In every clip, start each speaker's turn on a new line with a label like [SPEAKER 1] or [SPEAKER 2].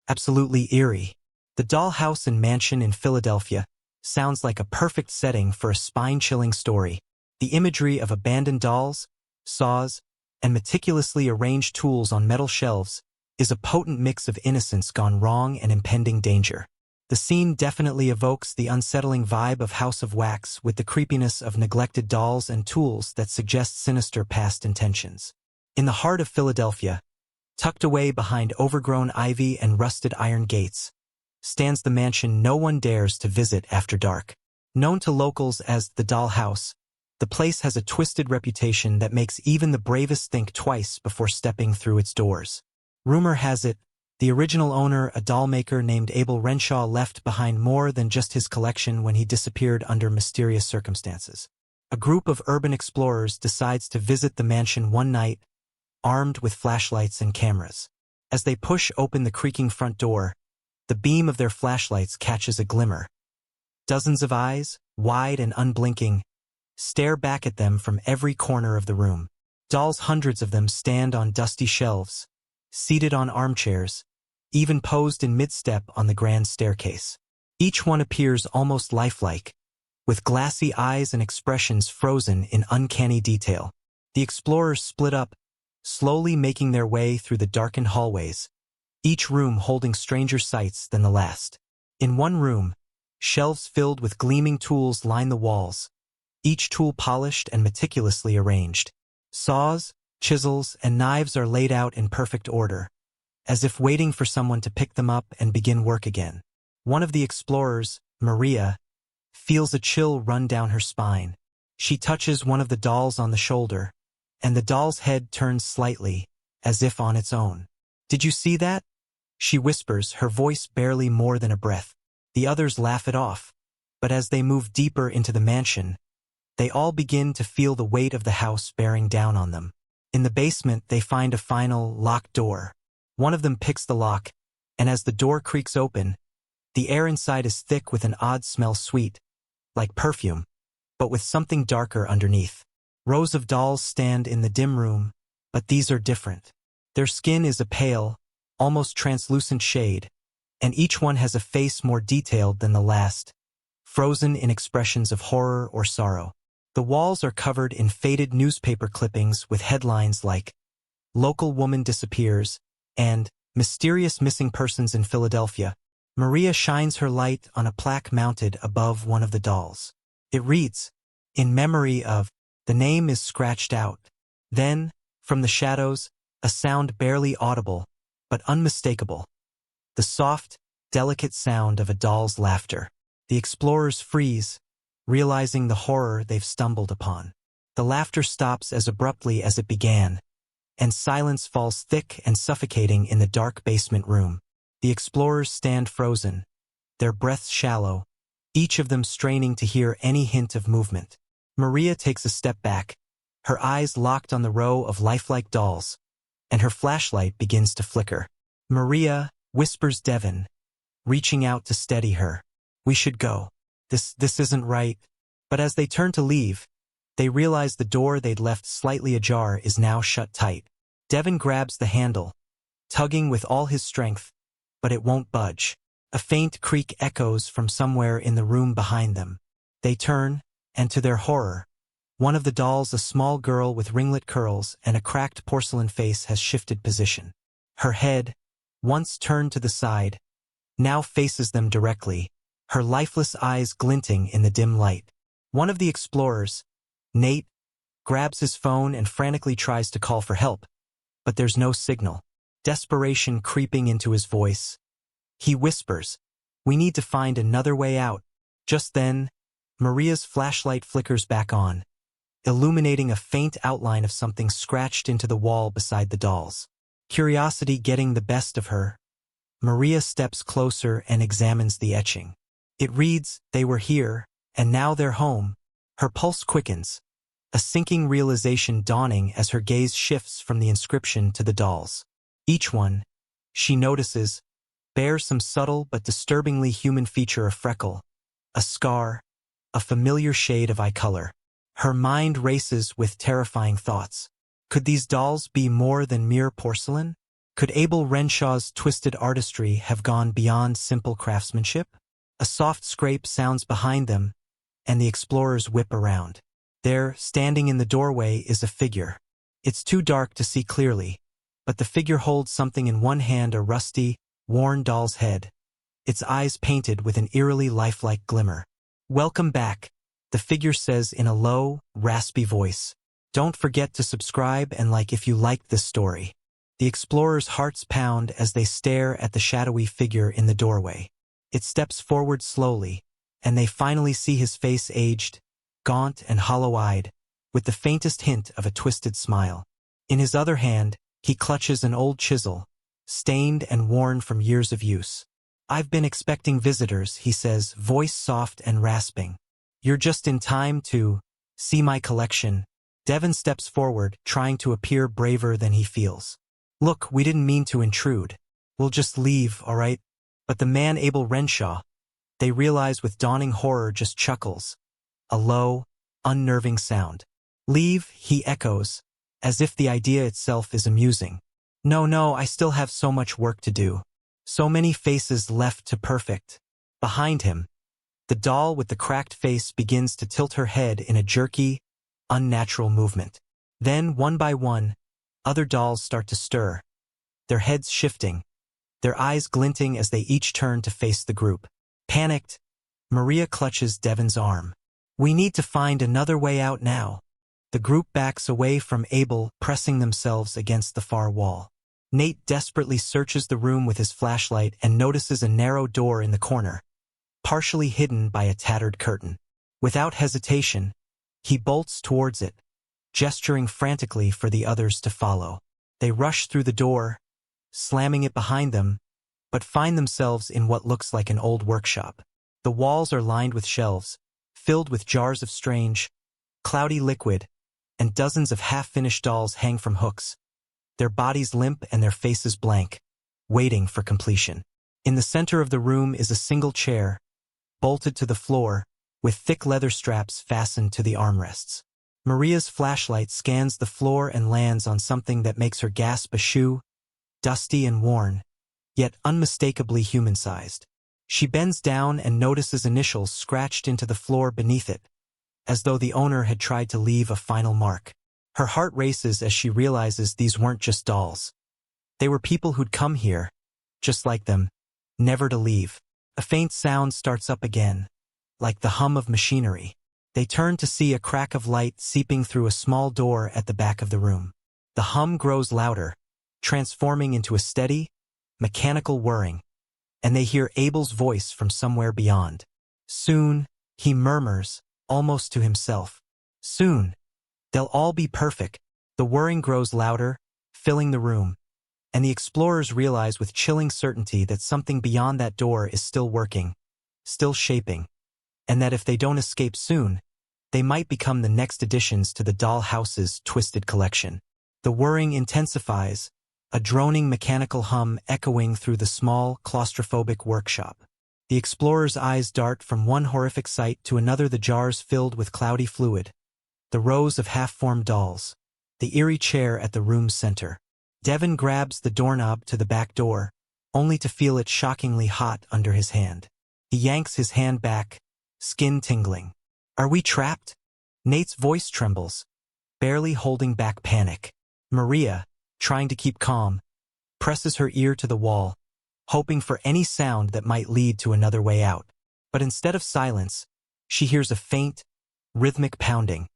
[SPEAKER 1] Absolutely eerie. The dollhouse and mansion in Philadelphia sounds like a perfect setting for a spine-chilling story. The imagery of abandoned dolls, saws, and meticulously arranged tools on metal shelves is a potent mix of innocence gone wrong and impending danger. The scene definitely evokes the unsettling vibe of House of Wax with the creepiness of neglected dolls and tools that suggest sinister past intentions. In the heart of Philadelphia, tucked away behind overgrown ivy and rusted iron gates, stands the mansion no one dares to visit after dark. Known to locals as the Dollhouse, the place has a twisted reputation that makes even the bravest think twice before stepping through its doors. Rumor has it, the original owner, a dollmaker named Abel Renshaw, left behind more than just his collection when he disappeared under mysterious circumstances. A group of urban explorers decides to visit the mansion one night, armed with flashlights and cameras. As they push open the creaking front door, the beam of their flashlights catches a glimmer. Dozens of eyes, wide and unblinking, stare back at them from every corner of the room. Dolls, hundreds of them, stand on dusty shelves, seated on armchairs, even posed in mid-step on the grand staircase. Each one appears almost lifelike, with glassy eyes and expressions frozen in uncanny detail. The explorers split up, slowly making their way through the darkened hallways, each room holding stranger sights than the last. In one room, shelves filled with gleaming tools line the walls, each tool polished and meticulously arranged. Saws, chisels, and knives are laid out in perfect order, as if waiting for someone to pick them up and begin work again. One of the explorers, Maria, feels a chill run down her spine. She touches one of the dolls on the shoulder, and the doll's head turns slightly, as if on its own. "Did you see that?" she whispers, her voice barely more than a breath. The others laugh it off, but as they move deeper into the mansion, they all begin to feel the weight of the house bearing down on them. In the basement, they find a final, locked door. One of them picks the lock, and as the door creaks open, the air inside is thick with an odd smell, sweet, like perfume, but with something darker underneath. Rows of dolls stand in the dim room, but these are different. Their skin is a pale, almost translucent shade, and each one has a face more detailed than the last, frozen in expressions of horror or sorrow. The walls are covered in faded newspaper clippings with headlines like "Local Woman Disappears" and "Mysterious Missing Persons in Philadelphia." Maria shines her light on a plaque mounted above one of the dolls. It reads, "In memory of." The name is scratched out. Then, from the shadows, a sound barely audible, but unmistakable. The soft, delicate sound of a doll's laughter. The explorers freeze, realizing the horror they've stumbled upon. The laughter stops as abruptly as it began, and silence falls thick and suffocating in the dark basement room. The explorers stand frozen, their breaths shallow, each of them straining to hear any hint of movement. Maria takes a step back, her eyes locked on the row of lifelike dolls, and her flashlight begins to flicker. "Maria," whispers Devin, reaching out to steady her. "We should go. This isn't right." But as they turn to leave, they realize the door they'd left slightly ajar is now shut tight. Devin grabs the handle, tugging with all his strength, but it won't budge. A faint creak echoes from somewhere in the room behind them. They turn, and to their horror, one of the dolls, a small girl with ringlet curls and a cracked porcelain face, has shifted position. Her head, once turned to the side, now faces them directly, her lifeless eyes glinting in the dim light. One of the explorers, Nate, grabs his phone and frantically tries to call for help, but there's no signal. Desperation creeping into his voice, he whispers, "We need to find another way out." Just then, Maria's flashlight flickers back on, illuminating a faint outline of something scratched into the wall beside the dolls. Curiosity getting the best of her, Maria steps closer and examines the etching. It reads, "They were here, and now they're home." Her pulse quickens, a sinking realization dawning as her gaze shifts from the inscription to the dolls. Each one, she notices, bears some subtle but disturbingly human feature: a freckle, a scar, a familiar shade of eye color. Her mind races with terrifying thoughts. Could these dolls be more than mere porcelain? Could Abel Renshaw's twisted artistry have gone beyond simple craftsmanship? A soft scrape sounds behind them, and the explorers whip around. There, standing in the doorway, is a figure. It's too dark to see clearly, but the figure holds something in one hand, a rusty, worn doll's head, its eyes painted with an eerily lifelike glimmer. "Welcome back," the figure says in a low, raspy voice. "Don't forget to subscribe and like if you liked this story." The explorers' hearts pound as they stare at the shadowy figure in the doorway. It steps forward slowly, and they finally see his face, aged, gaunt and hollow-eyed, with the faintest hint of a twisted smile. In his other hand, he clutches an old chisel, stained and worn from years of use. "I've been expecting visitors," he says, voice soft and rasping. "You're just in time to see my collection." Devon steps forward, trying to appear braver than he feels. "Look, we didn't mean to intrude. We'll just leave, all right?" But the man, Abel Renshaw, they realize with dawning horror, just chuckles. A low, unnerving sound. "Leave," he echoes, as if the idea itself is amusing. No, I still have so much work to do. So many faces left to perfect." Behind him, the doll with the cracked face begins to tilt her head in a jerky, unnatural movement. Then, one by one, other dolls start to stir, their heads shifting, their eyes glinting as they each turn to face the group. Panicked, Maria clutches Devon's arm. "We need to find another way out now." The group backs away from Abel, pressing themselves against the far wall. Nate desperately searches the room with his flashlight and notices a narrow door in the corner, partially hidden by a tattered curtain. Without hesitation, he bolts towards it, gesturing frantically for the others to follow. They rush through the door, slamming it behind them, but find themselves in what looks like an old workshop. The walls are lined with shelves, filled with jars of strange, cloudy liquid, and dozens of half-finished dolls hang from hooks, their bodies limp and their faces blank, waiting for completion. In the center of the room is a single chair, bolted to the floor, with thick leather straps fastened to the armrests. Maria's flashlight scans the floor and lands on something that makes her gasp, a shoe, dusty and worn, yet unmistakably human-sized. She bends down and notices initials scratched into the floor beneath it, as though the owner had tried to leave a final mark. Her heart races as she realizes these weren't just dolls. They were people who'd come here, just like them, never to leave. A faint sound starts up again, like the hum of machinery. They turn to see a crack of light seeping through a small door at the back of the room. The hum grows louder, transforming into a steady, mechanical whirring, and they hear Abel's voice from somewhere beyond. "Soon," he murmurs, almost to himself. "Soon. They'll all be perfect." The whirring grows louder, filling the room, and the explorers realize with chilling certainty that something beyond that door is still working, still shaping, and that if they don't escape soon, they might become the next additions to the dollhouse's twisted collection. The whirring intensifies, a droning mechanical hum echoing through the small, claustrophobic workshop. The explorer's eyes dart from one horrific sight to another, the jars filled with cloudy fluid, the rows of half-formed dolls, the eerie chair at the room's center. Devon grabs the doorknob to the back door, only to feel it shockingly hot under his hand. He yanks his hand back, skin tingling. "Are we trapped?" Nate's voice trembles, barely holding back panic. Maria, trying to keep calm, presses her ear to the wall, hoping for any sound that might lead to another way out. But instead of silence, she hears a faint, rhythmic pounding,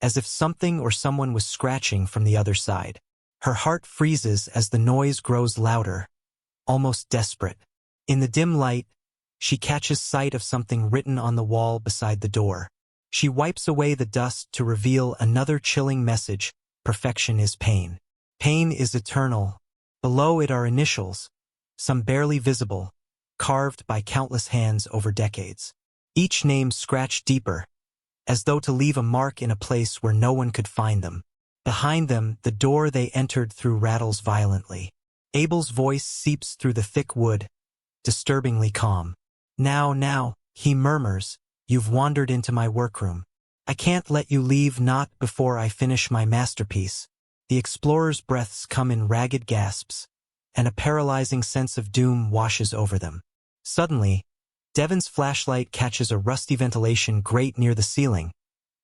[SPEAKER 1] as if something or someone was scratching from the other side. Her heart freezes as the noise grows louder, almost desperate. In the dim light, she catches sight of something written on the wall beside the door. She wipes away the dust to reveal another chilling message: "Perfection is pain. Pain is eternal." Below it are initials, some barely visible, carved by countless hands over decades. Each name scratched deeper, as though to leave a mark in a place where no one could find them. Behind them, the door they entered through rattles violently. Abel's voice seeps through the thick wood, disturbingly calm. Now, he murmurs, "You've wandered into my workroom. I can't let you leave, not before I finish my masterpiece." The explorers' breaths come in ragged gasps, and a paralyzing sense of doom washes over them. Suddenly, Devon's flashlight catches a rusty ventilation grate near the ceiling,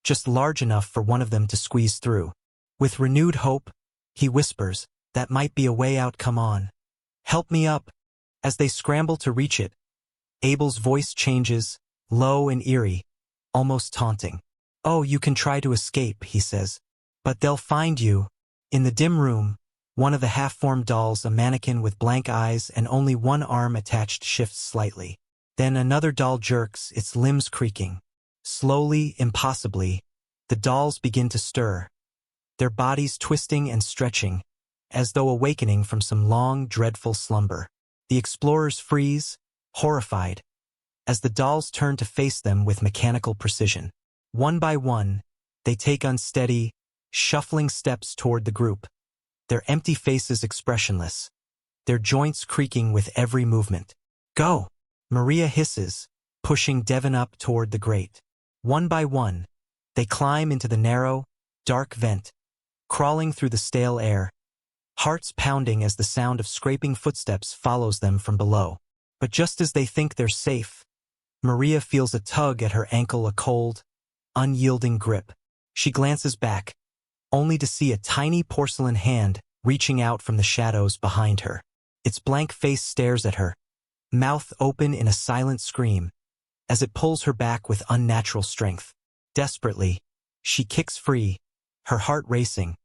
[SPEAKER 1] just large enough for one of them to squeeze through. With renewed hope, he whispers, "That might be a way out, come on. Help me up." As they scramble to reach it, Abel's voice changes, low and eerie, almost taunting. "Oh, you can try to escape," he says. "But they'll find you." In the dim room, one of the half-formed dolls, a mannequin with blank eyes and only one arm attached, shifts slightly. Then another doll jerks, its limbs creaking. Slowly, impossibly, the dolls begin to stir, their bodies twisting and stretching, as though awakening from some long, dreadful slumber. The explorers freeze, horrified, as the dolls turn to face them with mechanical precision. One by one, they take unsteady, shuffling steps toward the group, their empty faces expressionless, their joints creaking with every movement. "Go!" Maria hisses, pushing Devon up toward the grate. One by one, they climb into the narrow, dark vent, crawling through the stale air, hearts pounding as the sound of scraping footsteps follows them from below. But just as they think they're safe, Maria feels a tug at her ankle, a cold, unyielding grip. She glances back, only to see a tiny porcelain hand reaching out from the shadows behind her. Its blank face stares at her, mouth open in a silent scream, as it pulls her back with unnatural strength. Desperately, she kicks free, her heart racing,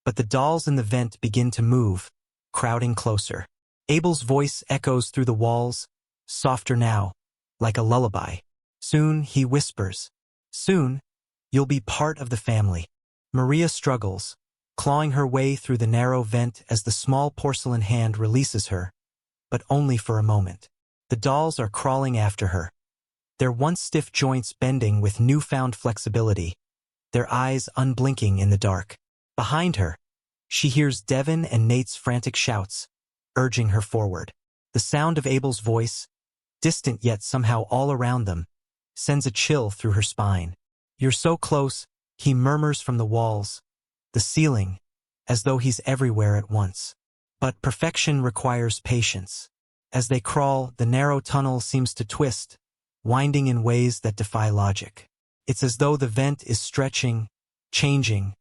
[SPEAKER 1] but the dolls in the vent begin to move, crowding closer. Abel's voice echoes through the walls, softer now, like a lullaby. Soon, he whispers, "Soon, you'll be part of the family." Maria struggles, clawing her way through the narrow vent as the small porcelain hand releases her, but only for a moment. The dolls are crawling after her, their once stiff joints bending with newfound flexibility, their eyes unblinking in the dark. Behind her, she hears Devon and Nate's frantic shouts, urging her forward. The sound of Abel's voice, distant yet somehow all around them, sends a chill through her spine. "You're so close," he murmurs from the walls, the ceiling, as though he's everywhere at once. But perfection requires patience. As they crawl, the narrow tunnel seems to twist, winding in ways that defy logic. It's as though the vent is stretching, changing,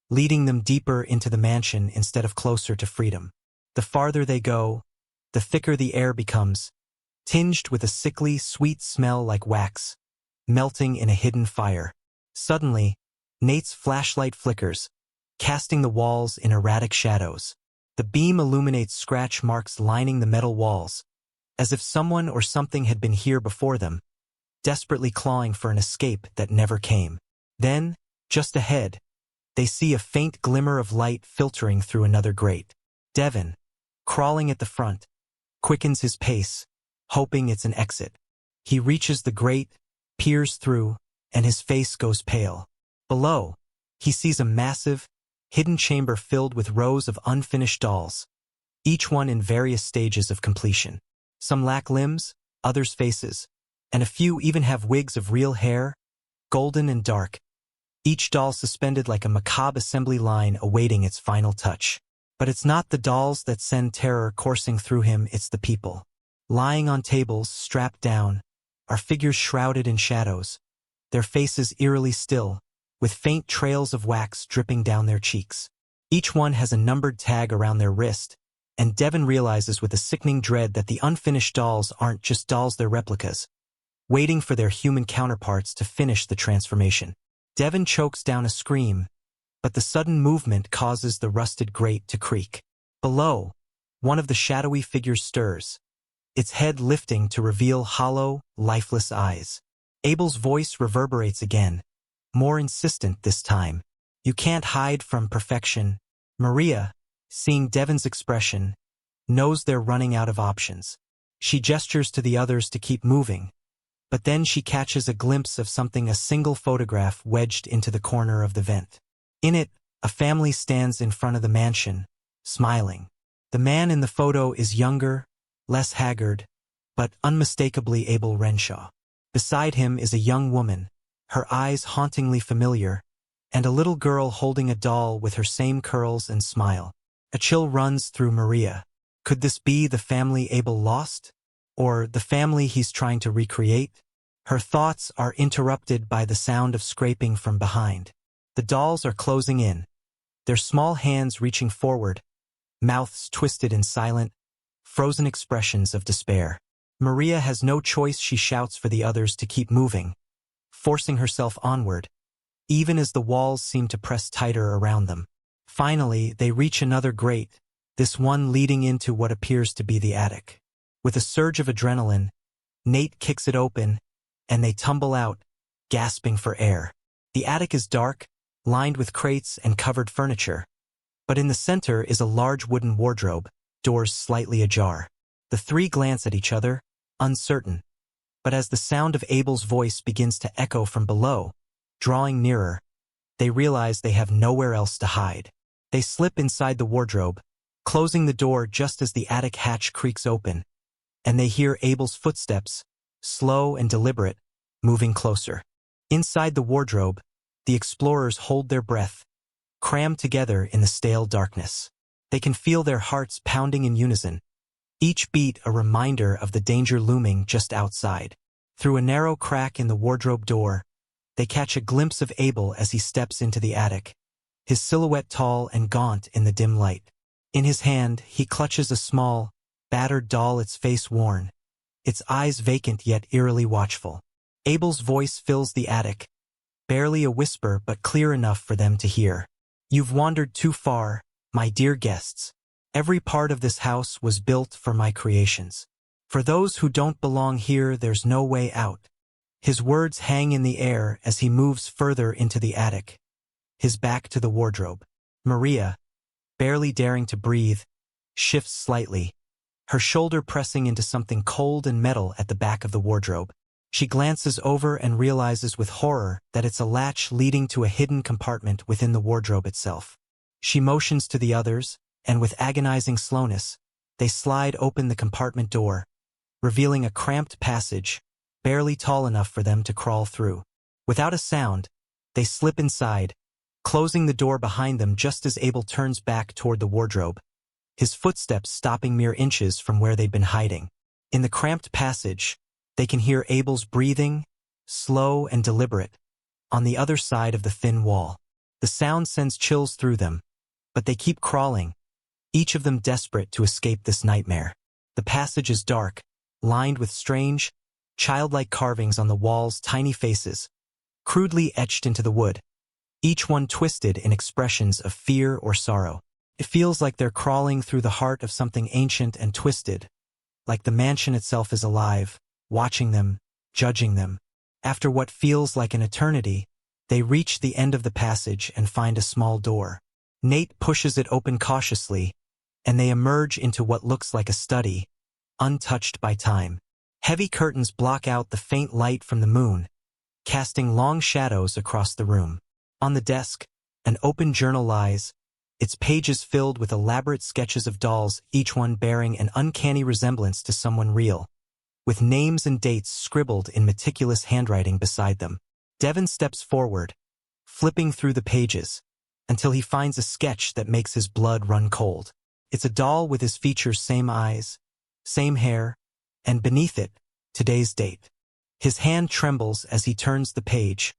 [SPEAKER 1] leading them deeper into the mansion instead of closer to freedom. The farther they go, the thicker the air becomes, tinged with a sickly, sweet smell like wax, melting in a hidden fire. Suddenly, Nate's flashlight flickers, casting the walls in erratic shadows. The beam illuminates scratch marks lining the metal walls, as if someone or something had been here before them, desperately clawing for an escape that never came. Then, just ahead, they see a faint glimmer of light filtering through another grate. Devon, crawling at the front, quickens his pace, hoping it's an exit. He reaches the grate, peers through, and his face goes pale. Below, he sees a massive, hidden chamber filled with rows of unfinished dolls, each one in various stages of completion. Some lack limbs, others faces, and a few even have wigs of real hair, golden and dark, each doll suspended like a macabre assembly line awaiting its final touch. But it's not the dolls that send terror coursing through him, it's the people. Lying on tables, strapped down, are figures shrouded in shadows, their faces eerily still, with faint trails of wax dripping down their cheeks. Each one has a numbered tag around their wrist, and Devon realizes with a sickening dread that the unfinished dolls aren't just dolls, they're replicas, waiting for their human counterparts to finish the transformation. Devon chokes down a scream, but the sudden movement causes the rusted grate to creak. Below, one of the shadowy figures stirs, its head lifting to reveal hollow, lifeless eyes. Abel's voice reverberates again, more insistent this time. "You can't hide from perfection." Maria, seeing Devon's expression, knows they're running out of options. She gestures to the others to keep moving, but then she catches a glimpse of something, a single photograph wedged into the corner of the vent. In it, a family stands in front of the mansion, smiling. The man in the photo is younger, less haggard, but unmistakably Abel Renshaw. Beside him is a young woman, her eyes hauntingly familiar, and a little girl holding a doll with her same curls and smile. A chill runs through Maria. Could this be the family Abel lost? Or the family he's trying to recreate? Her thoughts are interrupted by the sound of scraping from behind. The dolls are closing in, their small hands reaching forward, mouths twisted in silent, frozen expressions of despair. Maria has no choice. She shouts for the others to keep moving, forcing herself onward, even as the walls seem to press tighter around them. Finally, they reach another grate, this one leading into what appears to be the attic. With a surge of adrenaline, Nate kicks it open, and they tumble out, gasping for air. The attic is dark, lined with crates and covered furniture, but in the center is a large wooden wardrobe, doors slightly ajar. The three glance at each other, uncertain, but as the sound of Abel's voice begins to echo from below, drawing nearer, they realize they have nowhere else to hide. They slip inside the wardrobe, closing the door just as the attic hatch creaks open, and they hear Abel's footsteps, slow and deliberate, moving closer. Inside the wardrobe, the explorers hold their breath, crammed together in the stale darkness. They can feel their hearts pounding in unison, each beat a reminder of the danger looming just outside. Through a narrow crack in the wardrobe door, they catch a glimpse of Abel as he steps into the attic, his silhouette tall and gaunt in the dim light. In his hand, he clutches a small, battered doll, its face worn, its eyes vacant yet eerily watchful. Abel's voice fills the attic, barely a whisper but clear enough for them to hear. "You've wandered too far, my dear guests. Every part of this house was built for my creations. For those who don't belong here, there's no way out." His words hang in the air as he moves further into the attic, his back to the wardrobe. Maria, barely daring to breathe, shifts slightly, her shoulder pressing into something cold and metal at the back of the wardrobe. She glances over and realizes with horror that it's a latch leading to a hidden compartment within the wardrobe itself. She motions to the others, and with agonizing slowness, they slide open the compartment door, revealing a cramped passage, barely tall enough for them to crawl through. Without a sound, they slip inside, closing the door behind them just as Abel turns back toward the wardrobe, his footsteps stopping mere inches from where they'd been hiding. In the cramped passage, they can hear Abel's breathing, slow and deliberate, on the other side of the thin wall. The sound sends chills through them, but they keep crawling, each of them desperate to escape this nightmare. The passage is dark, lined with strange, childlike carvings on the walls, tiny faces, crudely etched into the wood, each one twisted in expressions of fear or sorrow. It feels like they're crawling through the heart of something ancient and twisted, like the mansion itself is alive, watching them, judging them. After what feels like an eternity, they reach the end of the passage and find a small door. Nate pushes it open cautiously, and they emerge into what looks like a study, untouched by time. Heavy curtains block out the faint light from the moon, casting long shadows across the room. On the desk, an open journal lies, its pages filled with elaborate sketches of dolls, each one bearing an uncanny resemblance to someone real, with names and dates scribbled in meticulous handwriting beside them. Devin steps forward, flipping through the pages, until he finds a sketch that makes his blood run cold. It's a doll with his features, same eyes, same hair, and beneath it, today's date. His hand trembles as he turns the page,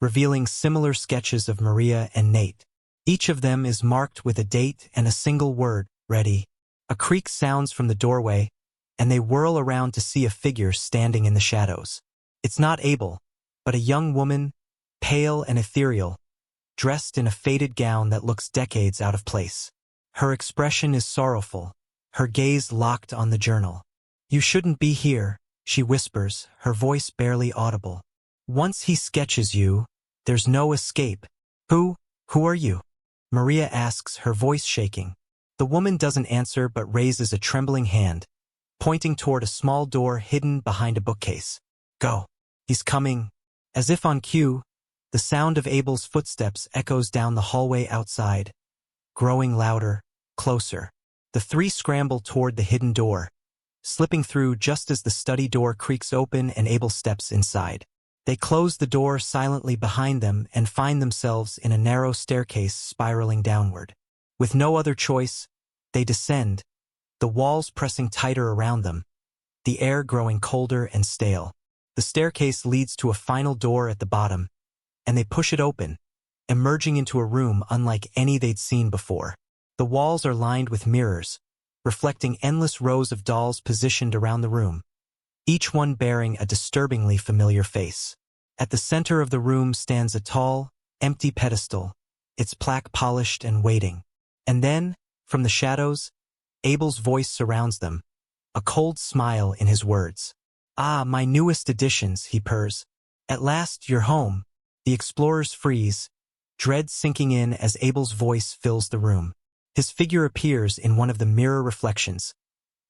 [SPEAKER 1] revealing similar sketches of Maria and Nate. Each of them is marked with a date and a single word, ready. A creak sounds from the doorway, and they whirl around to see a figure standing in the shadows. It's not Abel, but a young woman, pale and ethereal, dressed in a faded gown that looks decades out of place. Her expression is sorrowful, her gaze locked on the journal. "You shouldn't be here," she whispers, her voice barely audible. "Once he sketches you, there's no escape." Who are you?" Maria asks, her voice shaking. The woman doesn't answer but raises a trembling hand, pointing toward a small door hidden behind a bookcase. "Go. He's coming." As if on cue, the sound of Abel's footsteps echoes down the hallway outside, growing louder, closer. The three scramble toward the hidden door, slipping through just as the study door creaks open and Abel steps inside. They close the door silently behind them and find themselves in a narrow staircase spiraling downward. With no other choice, they descend, the walls pressing tighter around them, the air growing colder and stale. The staircase leads to a final door at the bottom, and they push it open, emerging into a room unlike any they'd seen before. The walls are lined with mirrors, reflecting endless rows of dolls positioned around the room, each one bearing a disturbingly familiar face. At the center of the room stands a tall, empty pedestal, its plaque polished and waiting. And then, from the shadows, Abel's voice surrounds them, a cold smile in his words. "Ah, my newest additions," he purrs. "At last you're home." The explorers freeze, dread sinking in as Abel's voice fills the room. His figure appears in one of the mirror reflections,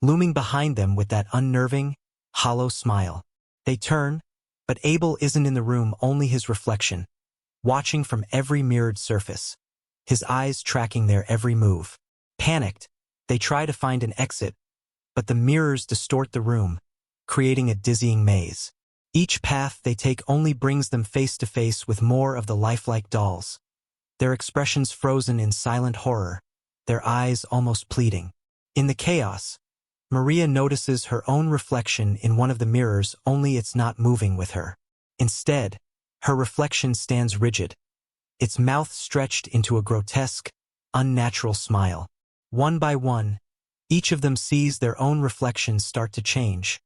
[SPEAKER 1] looming behind them with that unnerving, hollow smile. They turn, but Abel isn't in the room, only his reflection, watching from every mirrored surface, his eyes tracking their every move. Panicked, they try to find an exit, but the mirrors distort the room, creating a dizzying maze. Each path they take only brings them face to face with more of the lifelike dolls, their expressions frozen in silent horror, their eyes almost pleading. In the chaos, Maria notices her own reflection in one of the mirrors, only it's not moving with her. Instead, her reflection stands rigid, its mouth stretched into a grotesque, unnatural smile. One by one, each of them sees their own reflections start to change,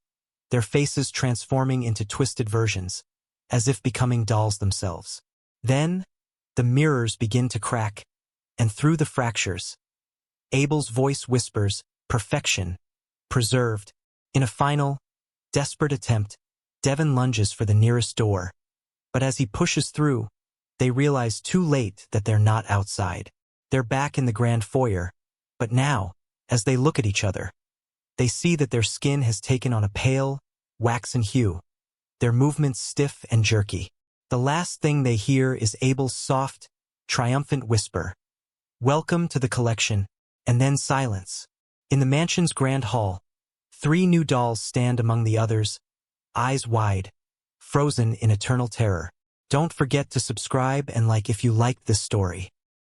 [SPEAKER 1] their faces transforming into twisted versions, as if becoming dolls themselves. Then, the mirrors begin to crack, and through the fractures, Abel's voice whispers, "Perfection, preserved." In a final, desperate attempt, Devon lunges for the nearest door, but as he pushes through, they realize too late that they're not outside. They're back in the grand foyer, but now, as they look at each other, they see that their skin has taken on a pale, waxen hue, their movements stiff and jerky. The last thing they hear is Abel's soft, triumphant whisper, "Welcome to the collection," and then silence. In the mansion's grand hall, 3 new dolls stand among the others, eyes wide, frozen in eternal terror. Don't forget to subscribe and like if you liked this story.